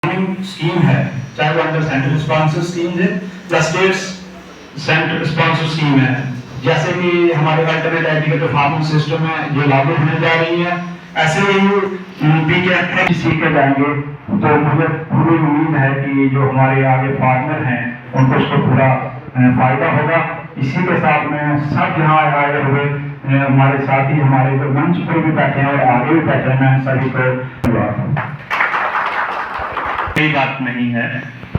Scheme है, चाहे वो अंडर सेंट्रल स्पॉन्सर स्कीम है या स्टेट्स सेंट्रल स्पॉन्सर स्कीम है, जैसे कि हमारे अल्टरनेट एजुकेटर फार्मिंग सिस्टम है जो लागू होने जा रही है, ऐसे ही पीके सीख के जाएंगे। तो मुझे पूरी उम्मीद है कि जो हमारे आगे फार्मर हैं उनको उसको पूरा फायदा होगा। इसी के साथ में सब यहाँ आए हुए हमारे साथी हमारे जो मंच पर भी बैठे हैं और आगे भी बैठे हैं, मैं सभी को कोई बात नहीं है,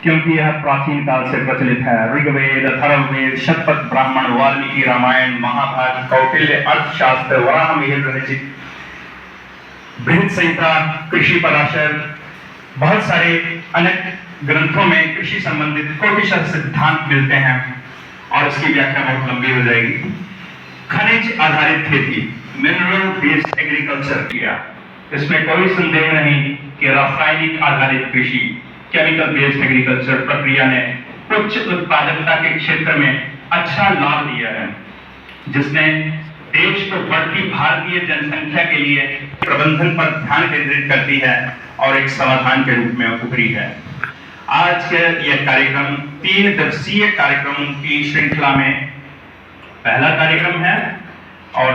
क्योंकि यह प्राचीन काल से प्रचलित है। ऋग्वेद, अथर्ववेद, शतपथ ब्राह्मण, वाल्मीकि रामायण, महाभारत, कौटिल्य अर्थशास्त्र, वराह मिहिर रचित बृहद संहिता, कृषि पराशर, बहुत सारे अनेक ग्रंथों में कृषि संबंधित कोटिशः सिद्धांत मिलते हैं और इसकी व्याख्या बहुत लंबी हो जाएगी। खनिज आधारित खेती, मिनरल बेस्ड एग्रीकल्चर किया, इसमें कोई संदेह नहीं कि रासायनिक आधारित कृषि, केमिकल बेस्ड एग्रीकल्चर प्रक्रिया ने उच्च उत्पादकता के क्षेत्र में अच्छा लाभ दिया है, जिसने देश को बढ़ती भारतीय जनसंख्या के लिए प्रबंधन पर ध्यान केंद्रित करती है और एक समाधान के रूप में उभरी है। आज के यह कार्यक्रम 3 दिवसीय कार्यक्रमों की श्रृंखला में पहला कार्यक्रम है और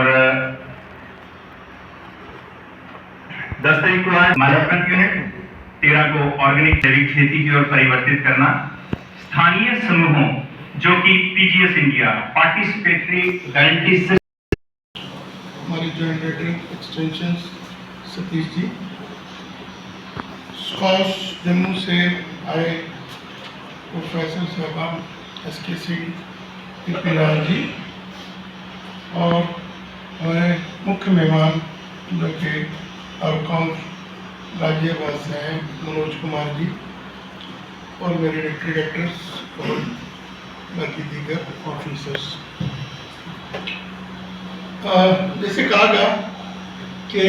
10 तारीख को है डेवलपमेंट यूनिट, 13 को ऑर्गेनिक जैविक खेती की ओर परिवर्तित करना, स्थानीय समूहों जो कि पीजीएस इंडिया पार्टिसिपेटरी गारंटी से हमारे joint director extension Satish ji, squash Jammu से आए professor साहबान SKC P Raj ji और हमारे मुख्य मेहमान जो कि आउटकाम गाजियाबाद से हैं मनोज कुमार जी और मेरे डिप्टी डायरेक्टर्स और बाकी दीगर ऑफिसर्स। जैसे कहा गया कि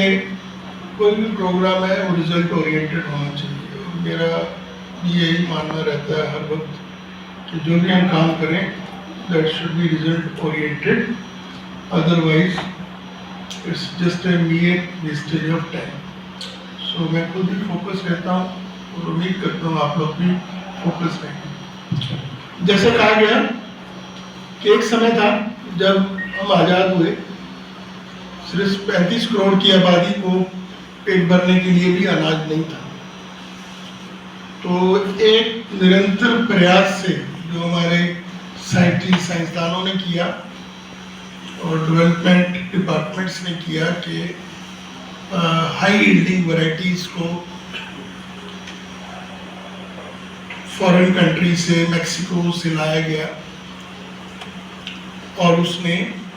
कोई भी प्रोग्राम है वो रिजल्ट ओरिएंटेड होना चाहिए और मेरा यही मानना रहता है हर वक्त कि जो भी हम काम करें that should be result oriented, otherwise it's just a mere wastage of time. So मैं खुद भी फोकस रहता हूँ और उम्मीद करता हूँ आप लोग भी फोकस रहेंगे। जैसे कहा गया कि एक समय था जब हम आज़ाद हुए, सिर्फ 35 करोड़ की आबादी को पेट भरने के लिए भी अनाज नहीं था। तो एक निरंतर प्रयास से जो हमारे साइंसदानों ने किया और डेवलपमेंट डिपार्टमेंट्स ने किया कि हाई यील्डिंग वैरायटीज़ को फॉरेन कंट्री से, मैक्सिको से लाया गया और उसने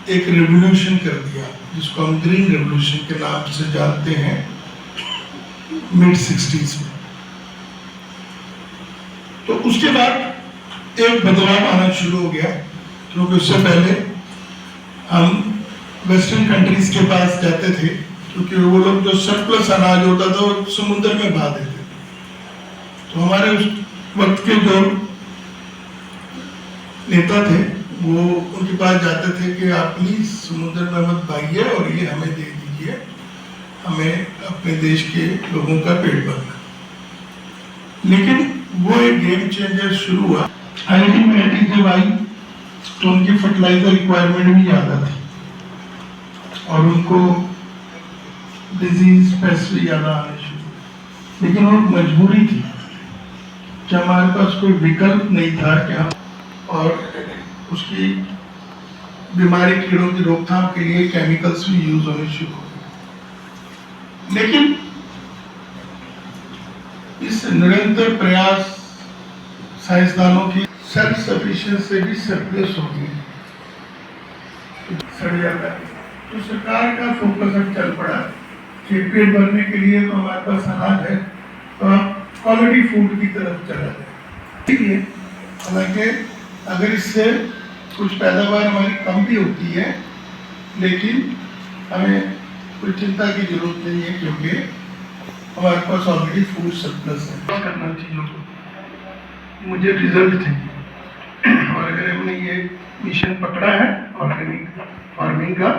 एक रेवोल्यूशन कर दिया जिसको हम ग्रीन रेवोल्यूशन के नाम से जानते हैं mid-60s में। तो उसके बाद एक बदलाव आना शुरू हो गया, क्योंकि उससे पहले हम वेस्टर्न कंट्रीज के पास जाते थे क्योंकि वो लोग जो सरप्लस अनाज होता था वो समुद्र में बहा देते थे। तो हमारे उस वक्त के जो नेता थे वो उनके पास जाते थे कि आप प्लीज समुद्र में मत बहाइए और ये हमें दे दीजिए, हमें अपने देश के लोगों का पेट भरना। लेकिन वो एक गेम चेंजर शुरू हुआ। 1980 जब आई तो उनकी फर्टिलाइजर रिक्वायरमेंट भी ज़्यादा थी और उनको डिजीज पेस्ट भी ज़्यादा आने शुरू, लेकिन वो मजबूरी थी कि हमारे पास कोई विकल्प नहीं था कि हम और उसकी बीमारी कीड़ों की रोकथाम के लिए केमिकल्स भी यूज होने शुरू हो गए। लेकिन इस निरंतर प्रयास साइंसदानों की सेल्फ सफिशिएंसी से भी सरप्लस हो गई, सड़ जाता है। तो सरकार का फोकस अब चल पड़ा कि पेट भरने के लिए तो हमारे पास अनाज है तो क्वालिटी फूड की तरफ चला जाए। ठीक है, हालांकि अगर इससे कुछ पैदावार हमारी कम भी होती है लेकिन हमें कोई चिंता की जरूरत नहीं है क्योंकि हमारे पास ऑलरेडी फूड सरप्लस है। करना चीज़ों को मुझे रिजल्ट चाहिए और अगर हमने ये मिशन पकड़ा है ऑर्गेनिक फार्मिंग का,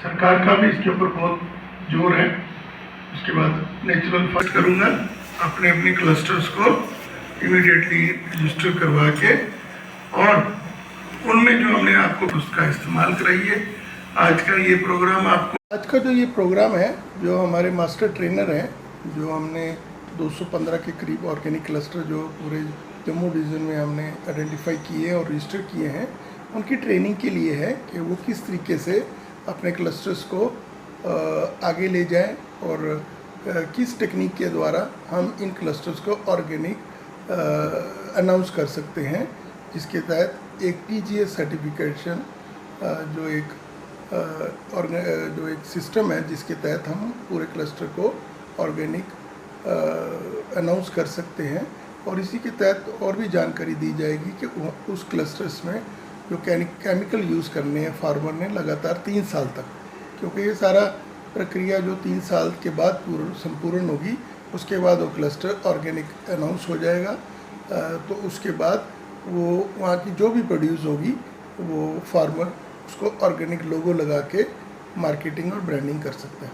सरकार का भी इसके ऊपर बहुत जोर है। उसके बाद नेचुरल फर्स्ट करूँगा अपने अपने क्लस्टर्स को इमीडिएटली रजिस्टर करवा के और उनमें जो हमने आपको उसका इस्तेमाल कराइए। आज का ये प्रोग्राम आपको आज का जो ये प्रोग्राम है, जो हमारे मास्टर ट्रेनर हैं, जो हमने 215 के करीब ऑर्गेनिक क्लस्टर जो पूरे जम्मू डिवीज़न में हमने आइडेंटिफाई किए और रजिस्टर किए हैं, उनकी ट्रेनिंग के लिए है कि वो किस तरीके से अपने क्लस्टर्स को आगे ले जाएं और किस टेक्निक के द्वारा हम इन क्लस्टर्स को ऑर्गेनिक अनाउंस कर सकते हैं, जिसके तहत एक TGS सर्टिफिकेशन जो एक सिस्टम है, जिसके तहत हम पूरे क्लस्टर को ऑर्गेनिक अनाउंस कर सकते हैं। और इसी के तहत और भी जानकारी दी जाएगी कि उस क्लस्टर्स में जो केमिकल यूज़ करने हैं फार्मर ने लगातार 3 साल तक, क्योंकि ये सारा प्रक्रिया जो 3 साल के बाद संपूर्ण होगी, उसके बाद वो क्लस्टर ऑर्गेनिक अनाउंस हो जाएगा। तो उसके बाद वो वहाँ की जो भी प्रोड्यूस होगी वो फार्मर उसको ऑर्गेनिक लोगो लगा के मार्केटिंग और ब्रांडिंग कर सकते हैं।